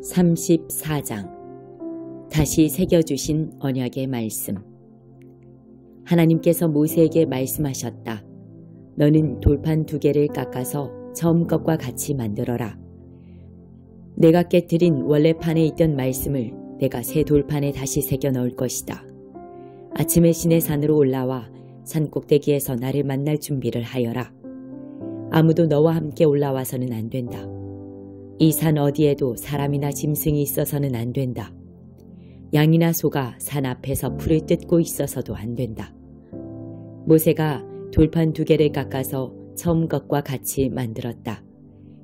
34장 다시 새겨주신 언약의 말씀. 하나님께서 모세에게 말씀하셨다. 너는 돌판 2개를 깎아서 처음 것과 같이 만들어라. 내가 깨뜨린 원래 판에 있던 말씀을 내가 새 돌판에 다시 새겨 넣을 것이다. 아침에 시내 산으로 올라와 산꼭대기에서 나를 만날 준비를 하여라. 아무도 너와 함께 올라와서는 안 된다. 이 산 어디에도 사람이나 짐승이 있어서는 안 된다. 양이나 소가 산 앞에서 풀을 뜯고 있어서도 안 된다. 모세가 돌판 2개를 깎아서 처음 것과 같이 만들었다.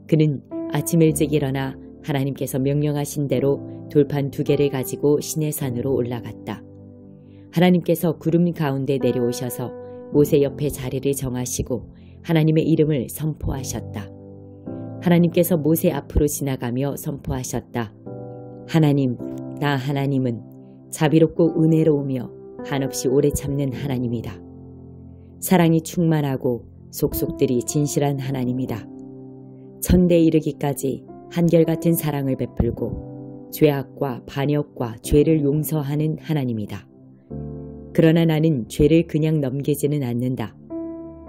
그는 아침 일찍 일어나 하나님께서 명령하신 대로 돌판 2개를 가지고 시내산으로 올라갔다. 하나님께서 구름 가운데 내려오셔서 모세 옆에 자리를 정하시고 하나님의 이름을 선포하셨다. 하나님께서 모세 앞으로 지나가며 선포하셨다. 하나님, 나 하나님은 자비롭고 은혜로우며 한없이 오래 참는 하나님이다. 사랑이 충만하고 속속들이 진실한 하나님이다. 천대 이르기까지 한결같은 사랑을 베풀고 죄악과 반역과 죄를 용서하는 하나님이다. 그러나 나는 죄를 그냥 넘기지는 않는다.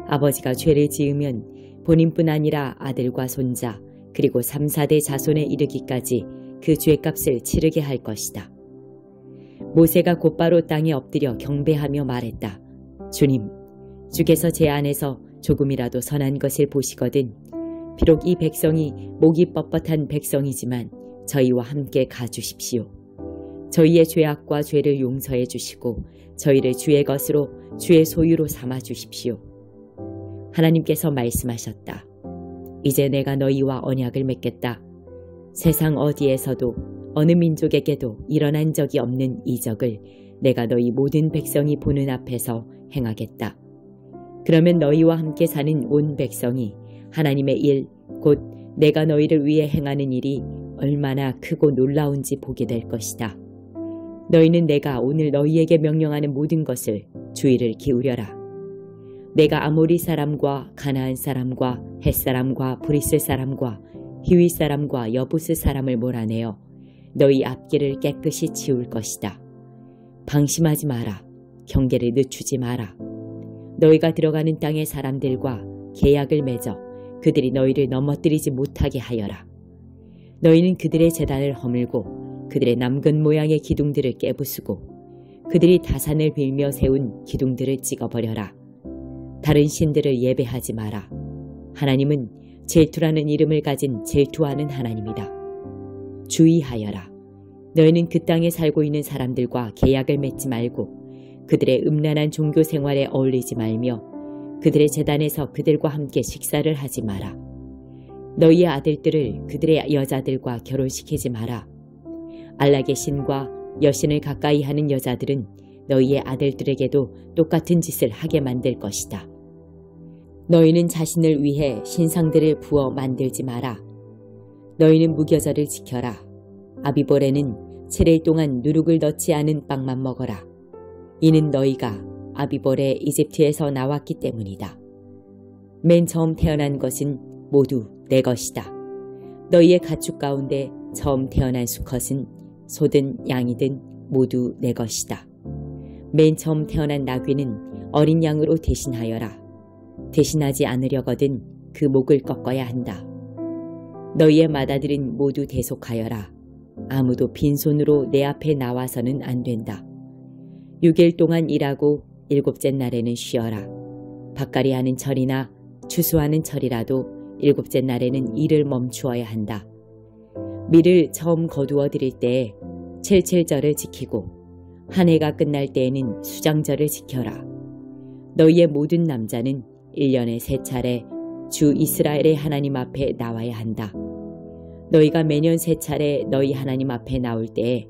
아버지가 죄를 지으면 본인뿐 아니라 아들과 손자 그리고 3, 4대 자손에 이르기까지 그 죄값을 치르게 할 것이다. 모세가 곧바로 땅에 엎드려 경배하며 말했다. 주님, 주께서 제 안에서 조금이라도 선한 것을 보시거든 비록 이 백성이 목이 뻣뻣한 백성이지만 저희와 함께 가주십시오. 저희의 죄악과 죄를 용서해 주시고 저희를 주의 것으로 주의 소유로 삼아 주십시오. 하나님께서 말씀하셨다. 이제 내가 너희와 언약을 맺겠다. 세상 어디에서도 어느 민족에게도 일어난 적이 없는 이적을 내가 너희 모든 백성이 보는 앞에서 행하겠다. 그러면 너희와 함께 사는 온 백성이 하나님의 일, 곧 내가 너희를 위해 행하는 일이 얼마나 크고 놀라운지 보게 될 것이다. 너희는 내가 오늘 너희에게 명령하는 모든 것을 주의를 기울여라. 내가 아모리 사람과 가나안 사람과 헷 사람과 브리스 사람과 히위 사람과 여부스 사람을 몰아내어 너희 앞길을 깨끗이 치울 것이다. 방심하지 마라. 경계를 늦추지 마라. 너희가 들어가는 땅의 사람들과 계약을 맺어 그들이 너희를 넘어뜨리지 못하게 하여라. 너희는 그들의 제단을 허물고 그들의 남근 모양의 기둥들을 깨부수고 그들이 다산을 빌며 세운 기둥들을 찍어버려라. 다른 신들을 예배하지 마라. 하나님은 질투라는 이름을 가진 질투하는 하나님이다. 주의하여라. 너희는 그 땅에 살고 있는 사람들과 계약을 맺지 말고 그들의 음란한 종교 생활에 어울리지 말며 그들의 제단에서 그들과 함께 식사를 하지 마라. 너희의 아들들을 그들의 여자들과 결혼시키지 마라. 안락의 신과 여신을 가까이 하는 여자들은 너희의 아들들에게도 똑같은 짓을 하게 만들 것이다. 너희는 자신을 위해 신상들을 부어 만들지 마라. 너희는 무교절을 지켜라. 아비볼에는 7일 동안 누룩을 넣지 않은 빵만 먹어라. 이는 너희가 아비볼에 이집트에서 나왔기 때문이다. 맨 처음 태어난 것은 모두 내 것이다. 너희의 가축 가운데 처음 태어난 수컷은 소든 양이든 모두 내 것이다. 맨 처음 태어난 나귀는 어린 양으로 대신하여라. 대신하지 않으려거든 그 목을 꺾어야 한다. 너희의 맏아들은 모두 대속하여라. 아무도 빈손으로 내 앞에 나와서는 안 된다. 6일 동안 일하고 7째 날에는 쉬어라. 밭갈이하는 철이나 추수하는 철이라도 7째 날에는 일을 멈추어야 한다. 밀을 처음 거두어 드릴 때에 칠칠절을 지키고 한 해가 끝날 때에는 수장절을 지켜라. 너희의 모든 남자는 1년에 3차례 주 이스라엘의 하나님 앞에 나와야 한다. 너희가 매년 3차례 너희 하나님 앞에 나올 때에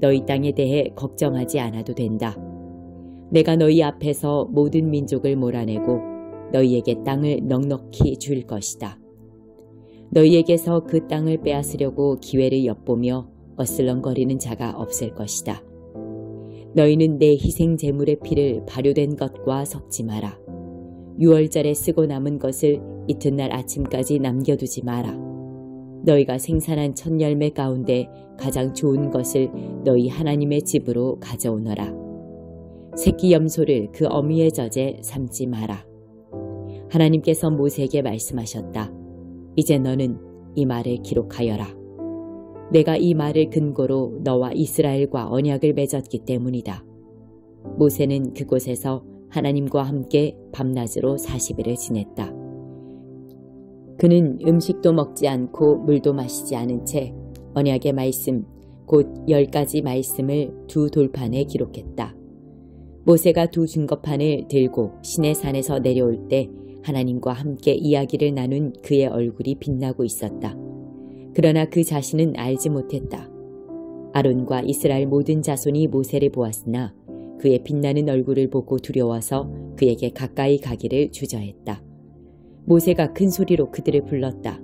너희 땅에 대해 걱정하지 않아도 된다. 내가 너희 앞에서 모든 민족을 몰아내고 너희에게 땅을 넉넉히 줄 것이다. 너희에게서 그 땅을 빼앗으려고 기회를 엿보며 어슬렁거리는 자가 없을 것이다. 너희는 내 희생 제물의 피를 발효된 것과 섞지 마라. 6월절에 쓰고 남은 것을 이튿날 아침까지 남겨두지 마라. 너희가 생산한 첫 열매 가운데 가장 좋은 것을 너희 하나님의 집으로 가져오너라. 새끼 염소를 그 어미의 젖에 삶지 마라. 하나님께서 모세에게 말씀하셨다. 이제 너는 이 말을 기록하여라. 내가 이 말을 근거로 너와 이스라엘과 언약을 맺었기 때문이다. 모세는 그곳에서 하나님과 함께 밤낮으로 40일을 지냈다. 그는 음식도 먹지 않고 물도 마시지 않은 채 언약의 말씀, 곧 10가지 말씀을 두 돌판에 기록했다. 모세가 두 증거판을 들고 시내산에서 내려올 때 하나님과 함께 이야기를 나눈 그의 얼굴이 빛나고 있었다. 그러나 그 자신은 알지 못했다. 아론과 이스라엘 모든 자손이 모세를 보았으나 그의 빛나는 얼굴을 보고 두려워서 그에게 가까이 가기를 주저했다. 모세가 큰 소리로 그들을 불렀다.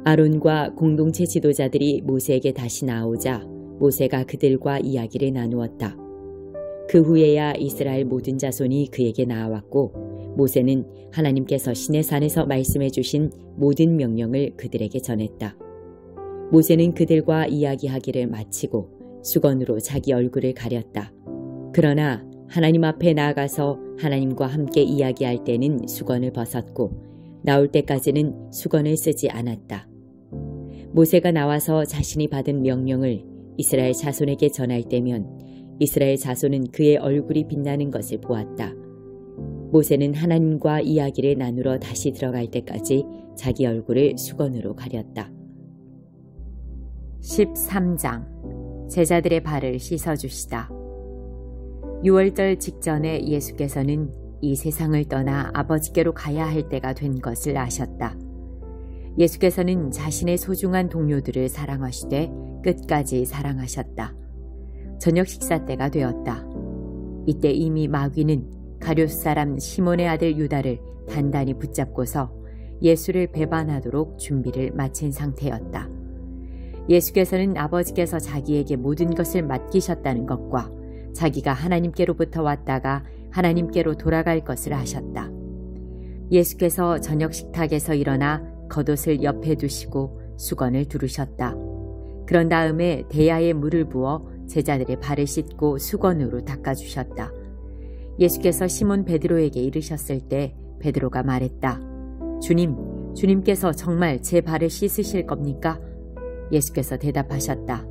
아론과 공동체 지도자들이 모세에게 다시 나오자 모세가 그들과 이야기를 나누었다. 그 후에야 이스라엘 모든 자손이 그에게 나아왔고 모세는 하나님께서 시내산에서 말씀해 주신 모든 명령을 그들에게 전했다. 모세는 그들과 이야기하기를 마치고 수건으로 자기 얼굴을 가렸다. 그러나 하나님 앞에 나아가서 하나님과 함께 이야기할 때는 수건을 벗었고 나올 때까지는 수건을 쓰지 않았다. 모세가 나와서 자신이 받은 명령을 이스라엘 자손에게 전할 때면 이스라엘 자손은 그의 얼굴이 빛나는 것을 보았다. 모세는 하나님과 이야기를 나누러 다시 들어갈 때까지 자기 얼굴을 수건으로 가렸다. 13장 제자들의 발을 씻어주시다. 6월절 직전에 예수께서는 이 세상을 떠나 아버지께로 가야 할 때가 된 것을 아셨다. 예수께서는 자신의 소중한 동료들을 사랑하시되 끝까지 사랑하셨다. 저녁 식사 때가 되었다. 이때 이미 마귀는 가룟 사람 시몬의 아들 유다를 단단히 붙잡고서 예수를 배반하도록 준비를 마친 상태였다. 예수께서는 아버지께서 자기에게 모든 것을 맡기셨다는 것과 자기가 하나님께로부터 왔다가 하나님께로 돌아갈 것을 아셨다. 예수께서 저녁 식탁에서 일어나 겉옷을 옆에 두시고 수건을 두르셨다. 그런 다음에 대야에 물을 부어 제자들의 발을 씻고 수건으로 닦아주셨다. 예수께서 시몬 베드로에게 이르셨을 때 베드로가 말했다. 주님께서 정말 제 발을 씻으실 겁니까? 예수께서 대답하셨다.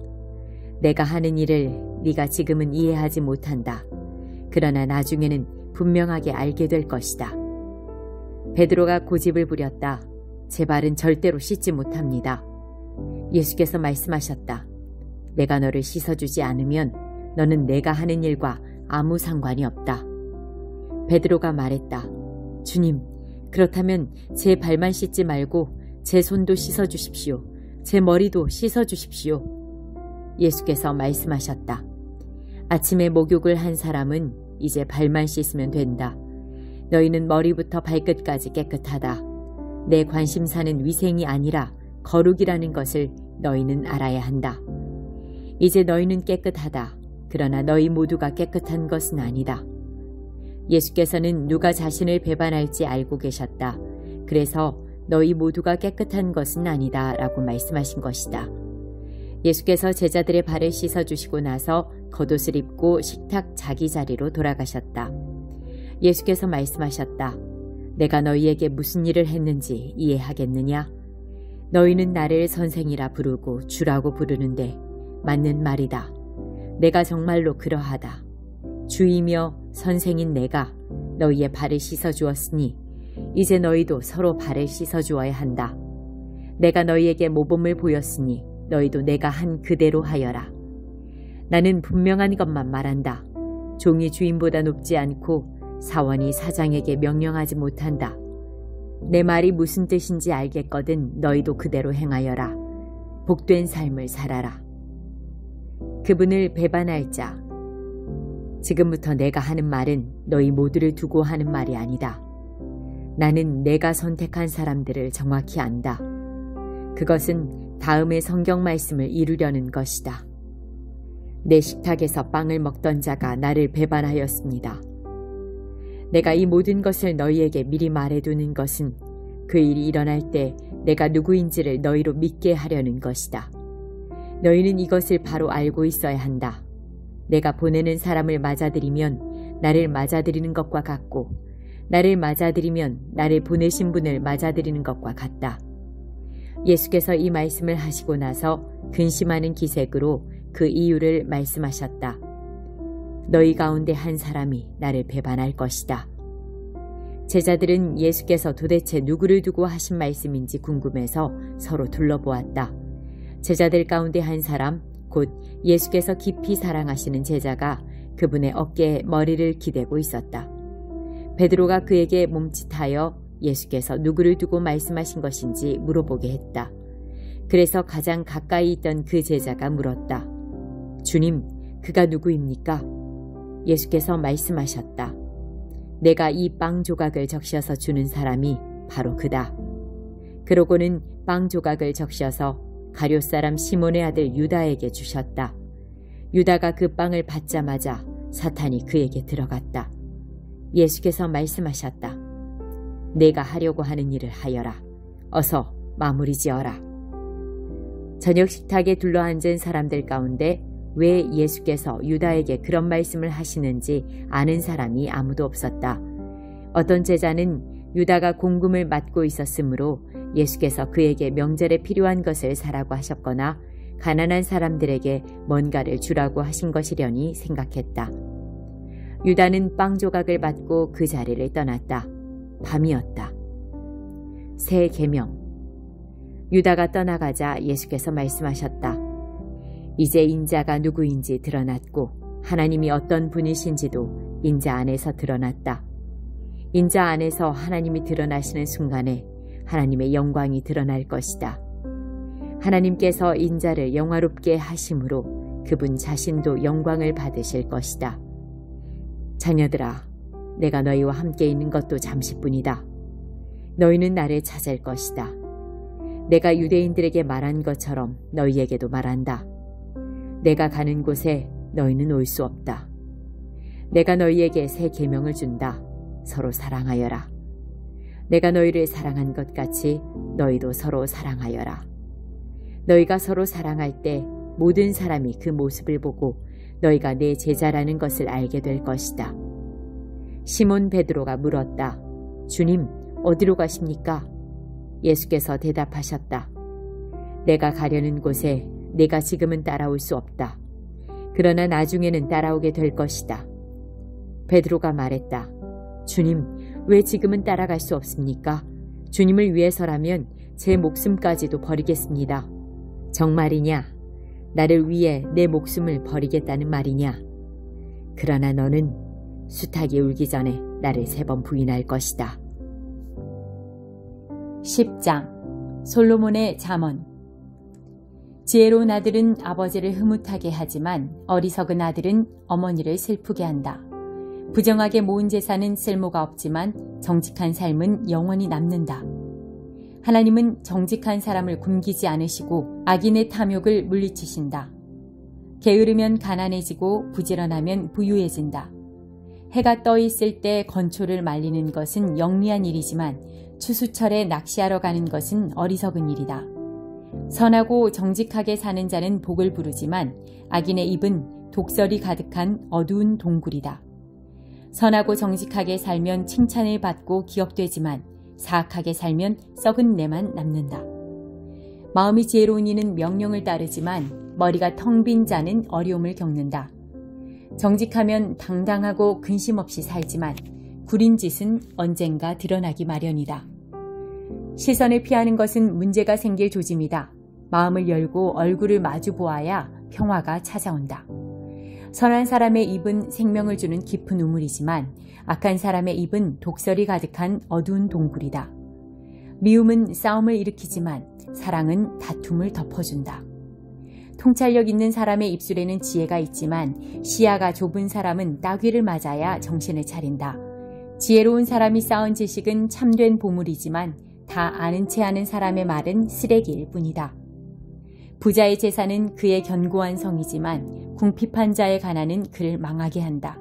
내가 하는 일을 네가 지금은 이해하지 못한다. 그러나 나중에는 분명하게 알게 될 것이다. 베드로가 고집을 부렸다. 제 발은 절대로 씻지 못합니다. 예수께서 말씀하셨다. 내가 너를 씻어주지 않으면 너는 내가 하는 일과 아무 상관이 없다. 베드로가 말했다. 주님, 그렇다면 제 발만 씻지 말고 제 손도 씻어주십시오. 제 머리도 씻어주십시오. 예수께서 말씀하셨다. 아침에 목욕을 한 사람은 이제 발만 씻으면 된다. 너희는 머리부터 발끝까지 깨끗하다. 내 관심사는 위생이 아니라 거룩이라는 것을 너희는 알아야 한다. 이제 너희는 깨끗하다. 그러나 너희 모두가 깨끗한 것은 아니다. 예수께서는 누가 자신을 배반할지 알고 계셨다. 그래서 너희 모두가 깨끗한 것은 아니다 라고 말씀하신 것이다. 예수께서 제자들의 발을 씻어주시고 나서 겉옷을 입고 식탁 자기 자리로 돌아가셨다. 예수께서 말씀하셨다. 내가 너희에게 무슨 일을 했는지 이해하겠느냐? 너희는 나를 선생이라 부르고 주라고 부르는데 맞는 말이다. 내가 정말로 그러하다. 주이며 선생인 내가 너희의 발을 씻어주었으니 이제 너희도 서로 발을 씻어주어야 한다. 내가 너희에게 모범을 보였으니 너희도 내가 한 그대로 하여라. 나는 분명한 것만 말한다. 종이 주인보다 높지 않고 사원이 사장에게 명령하지 못한다. 내 말이 무슨 뜻인지 알겠거든 너희도 그대로 행하여라. 복된 삶을 살아라. 그분을 배반할 자. 지금부터 내가 하는 말은 너희 모두를 두고 하는 말이 아니다. 나는 내가 선택한 사람들을 정확히 안다. 그것은 다음의 성경 말씀을 이루려는 것이다. 내 식탁에서 빵을 먹던 자가 나를 배반하였습니다. 내가 이 모든 것을 너희에게 미리 말해두는 것은 그 일이 일어날 때 내가 누구인지를 너희로 믿게 하려는 것이다. 너희는 이것을 바로 알고 있어야 한다. 내가 보내는 사람을 맞아들이면 나를 맞아들이는 것과 같고 나를 맞아들이면 나를 보내신 분을 맞아들이는 것과 같다. 예수께서 이 말씀을 하시고 나서 근심하는 기색으로 그 이유를 말씀하셨다. 너희 가운데 한 사람이 나를 배반할 것이다. 제자들은 예수께서 도대체 누구를 두고 하신 말씀인지 궁금해서 서로 둘러보았다. 제자들 가운데 한 사람, 곧 예수께서 깊이 사랑하시는 제자가 그분의 어깨에 머리를 기대고 있었다. 베드로가 그에게 몸짓하여 예수께서 누구를 두고 말씀하신 것인지 물어보게 했다. 그래서 가장 가까이 있던 그 제자가 물었다. 주님, 그가 누구입니까? 예수께서 말씀하셨다. 내가 이 빵 조각을 적셔서 주는 사람이 바로 그다. 그러고는 빵 조각을 적셔서 가룟 사람 시몬의 아들 유다에게 주셨다. 유다가 그 빵을 받자마자 사탄이 그에게 들어갔다. 예수께서 말씀하셨다. 내가 하려고 하는 일을 하여라. 어서 마무리 지어라. 저녁 식탁에 둘러앉은 사람들 가운데 왜 예수께서 유다에게 그런 말씀을 하시는지 아는 사람이 아무도 없었다. 어떤 제자는 유다가 공금을 맡고 있었으므로 예수께서 그에게 명절에 필요한 것을 사라고 하셨거나 가난한 사람들에게 뭔가를 주라고 하신 것이려니 생각했다. 유다는 빵 조각을 받고 그 자리를 떠났다. 밤이었다. 새 계명. 유다가 떠나가자 예수께서 말씀하셨다. 이제 인자가 누구인지 드러났고 하나님이 어떤 분이신지도 인자 안에서 드러났다. 인자 안에서 하나님이 드러나시는 순간에 하나님의 영광이 드러날 것이다. 하나님께서 인자를 영화롭게 하심으로 그분 자신도 영광을 받으실 것이다. 자녀들아, 내가 너희와 함께 있는 것도 잠시뿐이다. 너희는 나를 찾을 것이다. 내가 유대인들에게 말한 것처럼 너희에게도 말한다. 내가 가는 곳에 너희는 올 수 없다. 내가 너희에게 새 계명을 준다. 서로 사랑하여라. 내가 너희를 사랑한 것 같이 너희도 서로 사랑하여라. 너희가 서로 사랑할 때 모든 사람이 그 모습을 보고 너희가 내 제자라는 것을 알게 될 것이다. 시몬 베드로가 물었다. 주님, 어디로 가십니까? 예수께서 대답하셨다. 내가 가려는 곳에 내가 지금은 따라올 수 없다. 그러나 나중에는 따라오게 될 것이다. 베드로가 말했다. 주님, 왜 지금은 따라갈 수 없습니까? 주님을 위해서라면 제 목숨까지도 버리겠습니다. 정말이냐? 나를 위해 내 목숨을 버리겠다는 말이냐? 그러나 너는 수탉이 울기 전에 나를 3번 부인할 것이다. 10장 솔로몬의 잠언. 지혜로운 아들은 아버지를 흐뭇하게 하지만 어리석은 아들은 어머니를 슬프게 한다. 부정하게 모은 재산은 쓸모가 없지만 정직한 삶은 영원히 남는다. 하나님은 정직한 사람을 굶기지 않으시고 악인의 탐욕을 물리치신다. 게으르면 가난해지고 부지런하면 부유해진다. 해가 떠 있을 때 건초를 말리는 것은 영리한 일이지만 추수철에 낚시하러 가는 것은 어리석은 일이다. 선하고 정직하게 사는 자는 복을 부르지만 악인의 입은 독설이 가득한 어두운 동굴이다. 선하고 정직하게 살면 칭찬을 받고 기억되지만 사악하게 살면 썩은 내만 남는다. 마음이 지혜로운 이는 명령을 따르지만 머리가 텅 빈 자는 어려움을 겪는다. 정직하면 당당하고 근심 없이 살지만 구린 짓은 언젠가 드러나기 마련이다. 시선을 피하는 것은 문제가 생길 조짐이다. 마음을 열고 얼굴을 마주 보아야 평화가 찾아온다. 선한 사람의 입은 생명을 주는 깊은 우물이지만 악한 사람의 입은 독설이 가득한 어두운 동굴이다. 미움은 싸움을 일으키지만 사랑은 다툼을 덮어준다. 통찰력 있는 사람의 입술에는 지혜가 있지만 시야가 좁은 사람은 따귀를 맞아야 정신을 차린다. 지혜로운 사람이 쌓은 지식은 참된 보물이지만 다 아는 채 하는 사람의 말은 쓰레기일 뿐이다. 부자의 재산은 그의 견고한 성이지만 궁핍한 자의 가난은 그를 망하게 한다.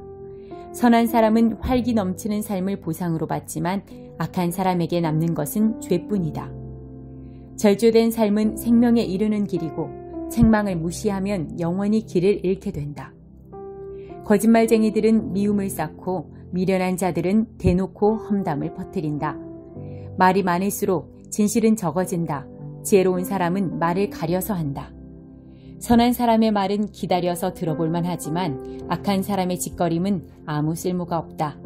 선한 사람은 활기 넘치는 삶을 보상으로 받지만 악한 사람에게 남는 것은 죄뿐이다. 절조된 삶은 생명에 이르는 길이고 책망을 무시하면 영원히 길을 잃게 된다. 거짓말쟁이들은 미움을 쌓고 미련한 자들은 대놓고 험담을 퍼뜨린다. 말이 많을수록 진실은 적어진다. 지혜로운 사람은 말을 가려서 한다. 선한 사람의 말은 기다려서 들어볼만 하지만 악한 사람의 짓거림은 아무 쓸모가 없다.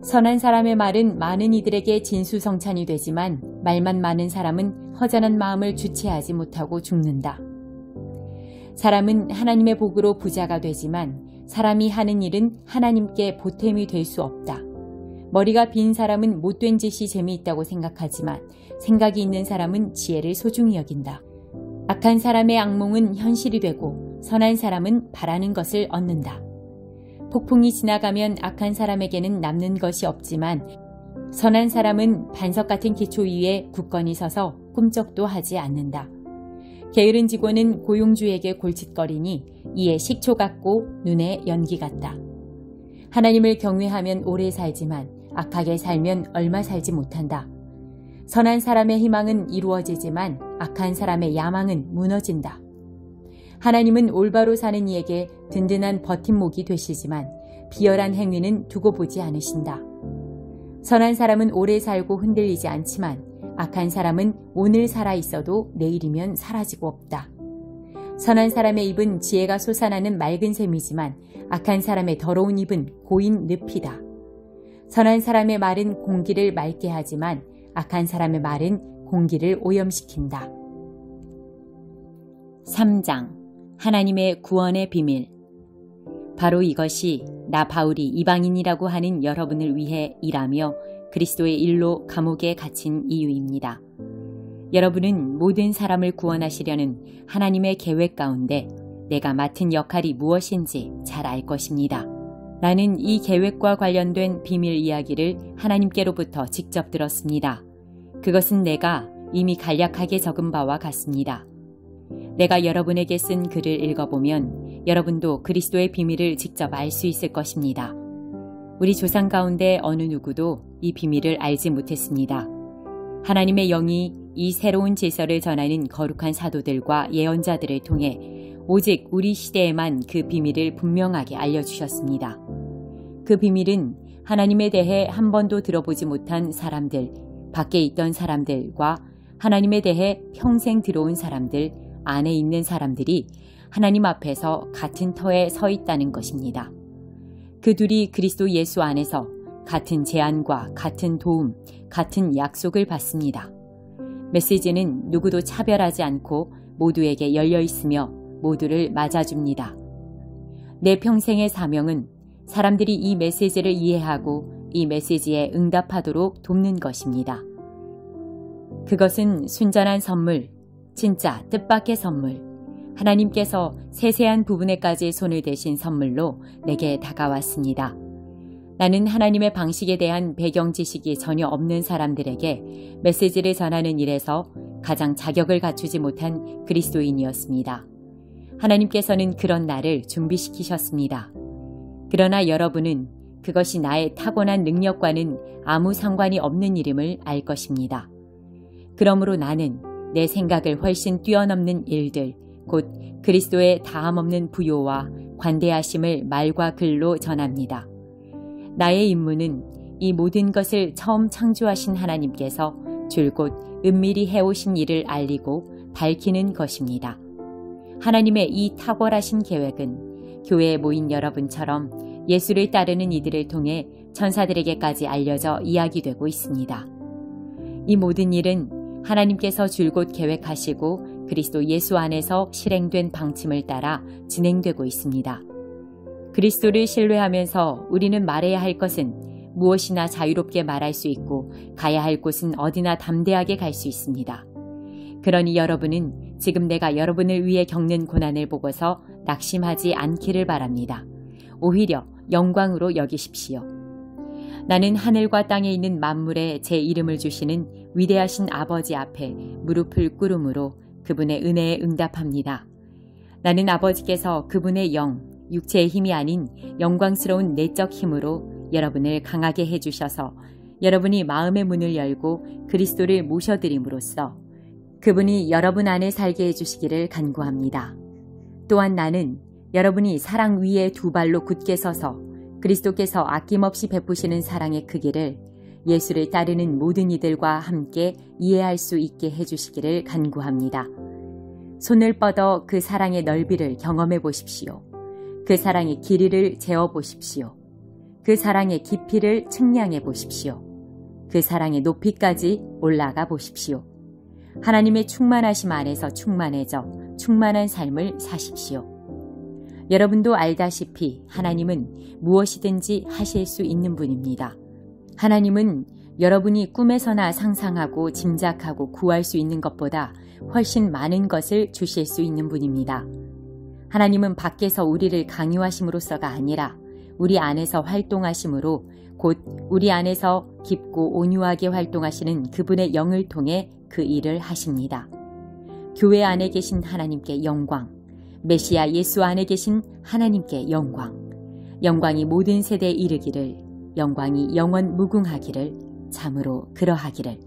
선한 사람의 말은 많은 이들에게 진수성찬이 되지만 말만 많은 사람은 허전한 마음을 주체하지 못하고 죽는다. 사람은 하나님의 복으로 부자가 되지만 사람이 하는 일은 하나님께 보탬이 될 수 없다. 머리가 빈 사람은 못된 짓이 재미있다고 생각하지만 생각이 있는 사람은 지혜를 소중히 여긴다. 악한 사람의 악몽은 현실이 되고 선한 사람은 바라는 것을 얻는다. 폭풍이 지나가면 악한 사람에게는 남는 것이 없지만 선한 사람은 반석 같은 기초 위에 굳건히 서서 꿈쩍도 하지 않는다. 게으른 직원은 고용주에게 골칫거리니 이에 식초 같고 눈에 연기 같다. 하나님을 경외하면 오래 살지만 악하게 살면 얼마 살지 못한다. 선한 사람의 희망은 이루어지지만 악한 사람의 야망은 무너진다. 하나님은 올바로 사는 이에게 든든한 버팀목이 되시지만 비열한 행위는 두고 보지 않으신다. 선한 사람은 오래 살고 흔들리지 않지만 악한 사람은 오늘 살아있어도 내일이면 사라지고 없다. 선한 사람의 입은 지혜가 솟아나는 맑은 샘이지만 악한 사람의 더러운 입은 고인 늪이다. 선한 사람의 말은 공기를 맑게 하지만 악한 사람의 말은 공기를 오염시킨다. 3장 하나님의 구원의 비밀. 바로 이것이 나 바울이 이방인이라고 하는 여러분을 위해 일하며 그리스도의 일로 감옥에 갇힌 이유입니다. 여러분은 모든 사람을 구원하시려는 하나님의 계획 가운데 내가 맡은 역할이 무엇인지 잘 알 것입니다. 나는 이 계획과 관련된 비밀 이야기를 하나님께로부터 직접 들었습니다. 그것은 내가 이미 간략하게 적은 바와 같습니다. 내가 여러분에게 쓴 글을 읽어보면 여러분도 그리스도의 비밀을 직접 알 수 있을 것입니다. 우리 조상 가운데 어느 누구도 이 비밀을 알지 못했습니다. 하나님의 영이 이 새로운 질서를 전하는 거룩한 사도들과 예언자들을 통해 오직 우리 시대에만 그 비밀을 분명하게 알려주셨습니다. 그 비밀은 하나님에 대해 한 번도 들어보지 못한 사람들, 밖에 있던 사람들과 하나님에 대해 평생 들어온 사람들, 안에 있는 사람들이 하나님 앞에서 같은 터에 서 있다는 것입니다. 그 둘이 그리스도 예수 안에서 같은 제안과 같은 도움, 같은 약속을 받습니다. 메시지는 누구도 차별하지 않고 모두에게 열려 있으며 모두를 맞아줍니다. 내 평생의 사명은 사람들이 이 메시지를 이해하고 이 메시지에 응답하도록 돕는 것입니다. 그것은 순전한 선물, 진짜 뜻밖의 선물, 하나님께서 세세한 부분에까지 손을 대신 선물로 내게 다가왔습니다. 나는 하나님의 방식에 대한 배경 지식이 전혀 없는 사람들에게 메시지를 전하는 일에서 가장 자격을 갖추지 못한 그리스도인이었습니다. 하나님께서는 그런 나를 준비시키셨습니다. 그러나 여러분은 그것이 나의 타고난 능력과는 아무 상관이 없는 일임을 알 것입니다. 그러므로 나는 내 생각을 훨씬 뛰어넘는 일들, 곧 그리스도의 다함없는 부요와 관대하심을 말과 글로 전합니다. 나의 임무는 이 모든 것을 처음 창조하신 하나님께서 줄곧 은밀히 해오신 일을 알리고 밝히는 것입니다. 하나님의 이 탁월하신 계획은 교회에 모인 여러분처럼 예수를 따르는 이들을 통해 천사들에게까지 알려져 이야기되고 있습니다. 이 모든 일은 하나님께서 줄곧 계획하시고 그리스도 예수 안에서 실행된 방침을 따라 진행되고 있습니다. 그리스도를 신뢰하면서 우리는 말해야 할 것은 무엇이나 자유롭게 말할 수 있고 가야 할 곳은 어디나 담대하게 갈 수 있습니다. 그러니 여러분은 지금 내가 여러분을 위해 겪는 고난을 보고서 낙심하지 않기를 바랍니다. 오히려 영광으로 여기십시오. 나는 하늘과 땅에 있는 만물에 제 이름을 주시는 위대하신 아버지 앞에 무릎을 꿇음으로 그분의 은혜에 응답합니다. 나는 아버지께서 그분의 영, 육체의 힘이 아닌 영광스러운 내적 힘으로 여러분을 강하게 해주셔서 여러분이 마음의 문을 열고 그리스도를 모셔드림으로써 그분이 여러분 안에 살게 해주시기를 간구합니다. 또한 나는 여러분이 사랑 위에 두 발로 굳게 서서 그리스도께서 아낌없이 베푸시는 사랑의 크기를 예수를 따르는 모든 이들과 함께 이해할 수 있게 해주시기를 간구합니다. 손을 뻗어 그 사랑의 넓이를 경험해 보십시오. 그 사랑의 길이를 재어 보십시오. 그 사랑의 깊이를 측량해 보십시오. 그 사랑의 높이까지 올라가 보십시오. 하나님의 충만하심 안에서 충만해져 충만한 삶을 사십시오. 여러분도 알다시피 하나님은 무엇이든지 하실 수 있는 분입니다. 하나님은 여러분이 꿈에서나 상상하고 짐작하고 구할 수 있는 것보다 훨씬 많은 것을 주실 수 있는 분입니다. 하나님은 밖에서 우리를 강요하심으로써가 아니라 우리 안에서 활동하심으로 곧 우리 안에서 깊고 온유하게 활동하시는 그분의 영을 통해 그 일을 하십니다. 교회 안에 계신 하나님께 영광, 메시아 예수 안에 계신 하나님께 영광, 영광이 모든 세대에 이르기를, 영광이 영원 무궁하기를, 참으로 그러하기를.